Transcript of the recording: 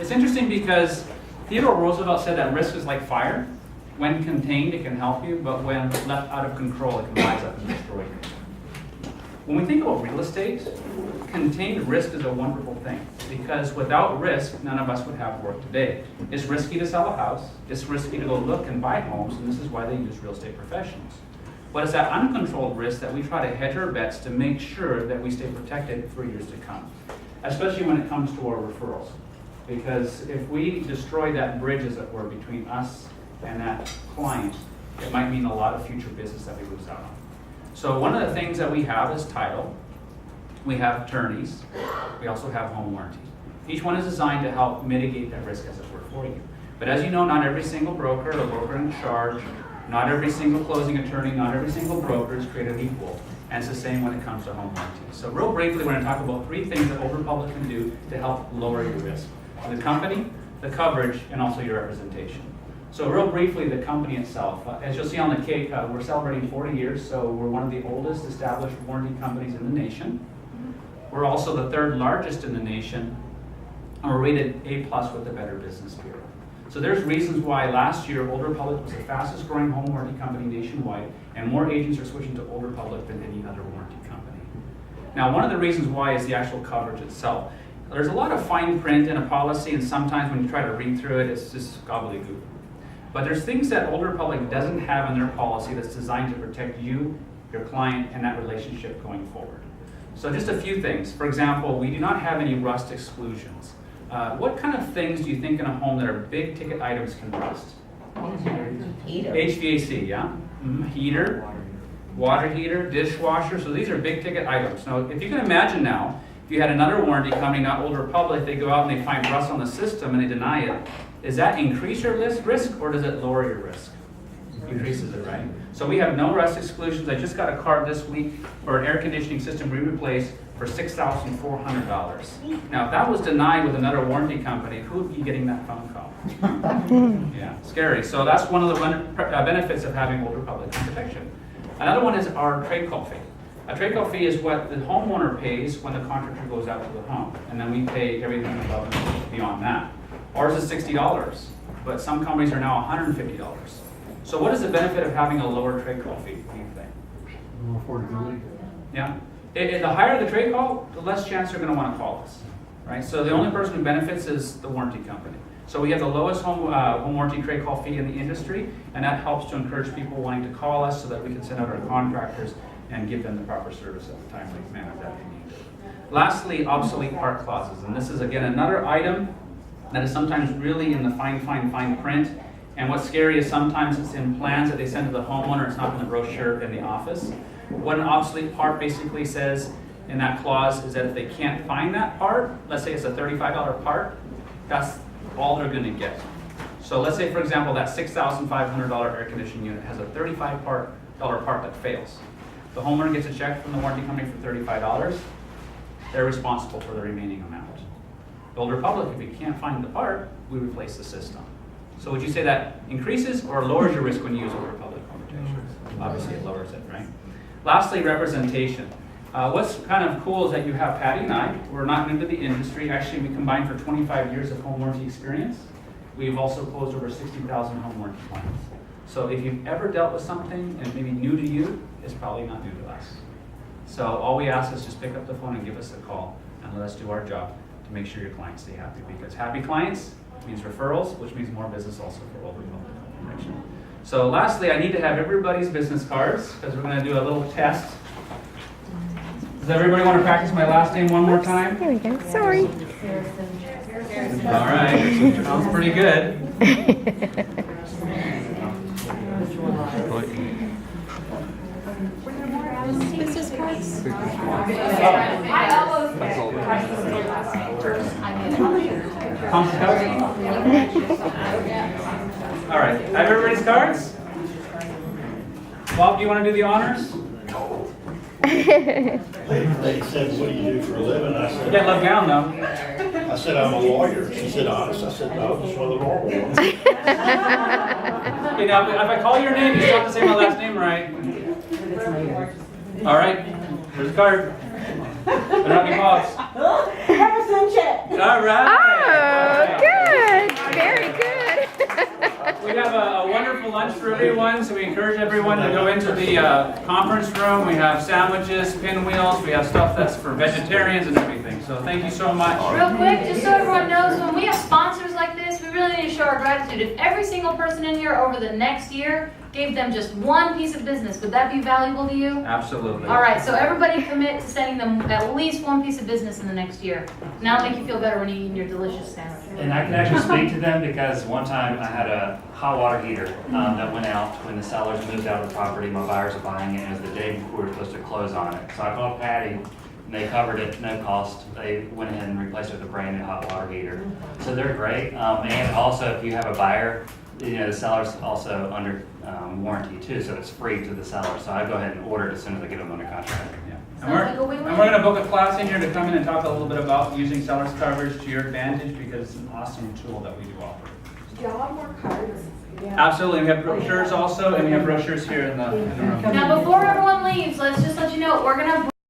It's interesting because Theodore Roosevelt said that risk is like fire. When contained, it can help you, but when left out of control, it can rise up and destroy you. When we think about real estate, contained risk is a wonderful thing because without risk, none of us would have work today. It's risky to sell a house. It's risky to go look and buy homes, and this is why they use real estate professionals. But it's that uncontrolled risk that we try to hedge our bets to make sure that we stay protected for years to come, especially when it comes to our referrals. Because if we destroy that bridge, as it were, between us and that client, it might mean a lot of future business that we lose out on. So one of the things that we have is title. We have attorneys. We also have home warranty. Each one is designed to help mitigate that risk, as it were, for you. But as you know, not every single broker or broker in charge, not every single closing attorney, not every single broker is created equal. And it's the same when it comes to home warranty. So real briefly, we're going to talk about 3 things that Old Republic can do to help lower your risk. The company, the coverage, and also your representation. So real briefly, the company itself. As you'll see on the cake, we're celebrating 40 years, so we're one of the oldest established warranty companies in the nation. We're also the 3rd largest in the nation, and we're rated A+ with the Better Business Bureau. So there's reasons why last year Old Republic was the fastest growing home warranty company nationwide, and more agents are switching to Old Republic than any other warranty company. Now, one of the reasons why is the actual coverage itself. There's a lot of fine print in a policy, and sometimes when you try to read through it, it's just gobbledygook. But there's things that Old Republic doesn't have in their policy that's designed to protect you, your client, and that relationship going forward. So just a few things. For example, we do not have any rust exclusions. What kind of things do you think in a home that are big ticket items can rust? Heater. HVAC, yeah? Heater, water heater, dishwasher. So these are big ticket items. Now, if you can imagine now, if you had another warranty company, not Old Republic, they go out and they find rust on the system and they deny it. Does that increase your risk or does it lower your risk? Increases it, right? So we have no rust exclusions. I just got a card this week for an air conditioning system we replaced for $6,400. Now, if that was denied with another warranty company, who would be getting that phone call? Yeah, scary. So that's one of the benefits of having Old Republic protection. Another one is our trade call fee. A trade call fee is what the homeowner pays when the contractor goes out to the home, and then we pay everything above and beyond that. Ours is $60, but some companies are now $150. So what is the benefit of having a lower trade call fee, do you think? More affordability. Yeah. The higher the trade call, the less chance they're going to want to call us, right? So the only person who benefits is the warranty company. So we have the lowest home warranty trade call fee in the industry, and that helps to encourage people wanting to call us so that we can send out our contractors and give them the proper service at the timely manner that they need. Lastly, obsolete part clauses. And this is, again, another item that is sometimes really in the fine print. And what's scary is sometimes it's in plans that they send to the homeowner. It's not in the brochure in the office. What an obsolete part basically says in that clause is that if they can't find that part, let's say it's a $35 part, that's all they're going to get. So let's say, for example, that $6,500 air conditioning unit has a $35 part that fails. The homeowner gets a check from the warranty company for $35. They're responsible for the remaining amount. The Old Republic, if you can't find the part, we replace the system. So would you say that increases or lowers your risk when you use Old Republic home protection? Obviously it lowers it, right? Lastly, representation. What's kind of cool is that you have Patty and I. We're not new to the industry. Actually, we combined for 25 years of home warranty experience. We've also closed over 60,000 home warranty claims. So if you've ever dealt with something and maybe new to you, it's probably not new to us. So all we ask is just pick up the phone and give us a call and let us do our job to make sure your clients stay happy. Because happy clients means referrals, which means more business also for Old Republic Home Protection. So lastly, I need to have everybody's business cards because we're going to do a little test. Does everybody want to practice my last name one more time? There we go. Sorry. All right. Sounds pretty good. Business cards. All right. Have everybody's cards? Bob, do you want to do the honors? They said, what do you do for a living? I You said, can't look down though. I said, I'm a lawyer. She said, honest. I said, no, just one of the normal ones. Okay, now if I call your name, you still have to say my last name right. All right. Here's the card. Put it on your box. Harrison check. All right. Oh, good. lunch for everyone, so we encourage everyone to go into the conference room. We have sandwiches, pinwheels, we have stuff that's for vegetarians and everything. So thank you so much. Real quick, just so everyone knows, when we have sponsors like this, we really need to show our gratitude. If every single person in here over the next year gave them just one piece of business, would that be valuable to you? Absolutely. All right, so everybody commit to sending them at least one piece of business in the next year. Now it'll make you feel better when you're eating your delicious sandwich. And I can actually speak to them because one time I had a hot water heater that went out when the sellers moved out of the property. My buyers are buying it, and it was the day before we were supposed to close on it. So I called Patty, and they covered it, no cost. They went ahead and replaced it with a brand new hot water heater. So they're great. And also, if you have a buyer, you know, the seller's also under warranty too, so it's free to the seller. So I go ahead and order it as soon as I get them under contract. Yeah. Sounds like a win-win. And we're going to book a class in here to come in and talk a little bit about using seller's coverage to your advantage because it's an awesome tool that we do offer. Do y'all want more cards? Absolutely. We have brochures also, and we have brochures here in the room. Now before everyone leaves, let's just let you know, we're gonna